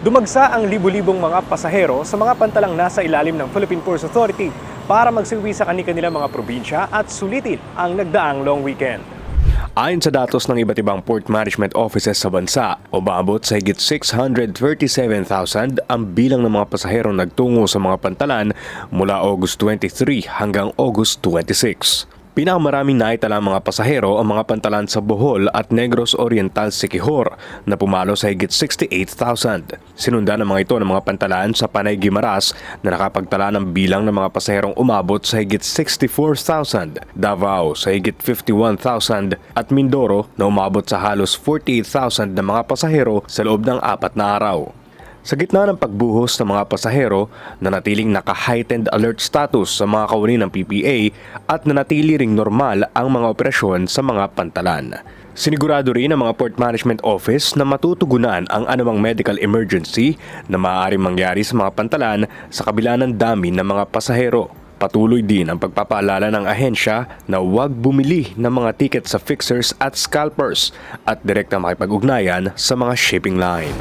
Dumagsa ang libu-libong mga pasahero sa mga pantalang nasa ilalim ng Philippine Ports Authority para magsuwi sa kanilang mga probinsya at sulitin ang nagdaang long weekend. Ayon sa datos ng iba't ibang port management offices sa bansa, umabot sa higit 637,000 ang bilang ng mga pasaherong nagtungo sa mga pantalan mula August 23 hanggang August 26. Pinakamaraming naitala mga pasahero ang mga pantalan sa Bohol at Negros Oriental Siquijor na pumalo sa higit 68,000. Sinundan ng mga ito ng mga pantalan sa Panay Guimaras na nakapagtala ng bilang ng mga pasaherong umabot sa higit 64,000, Davao sa higit 51,000 at Mindoro na umabot sa halos 48,000 na mga pasahero sa loob ng 4 na araw. Sa gitna ng pagbuhos ng mga pasahero, nanatiling naka-heightened alert status sa mga kawani ng PPA at nanatili ring normal ang mga operasyon sa mga pantalan. Sinigurado rin ng mga Port Management Office na matutugunan ang anumang medical emergency na maaaring mangyari sa mga pantalan sa kabila ng dami ng mga pasahero. Patuloy din ang pagpapaalala ng ahensya na huwag bumili ng mga tiket sa fixers at scalpers at direkta makipag-ugnayan sa mga shipping line.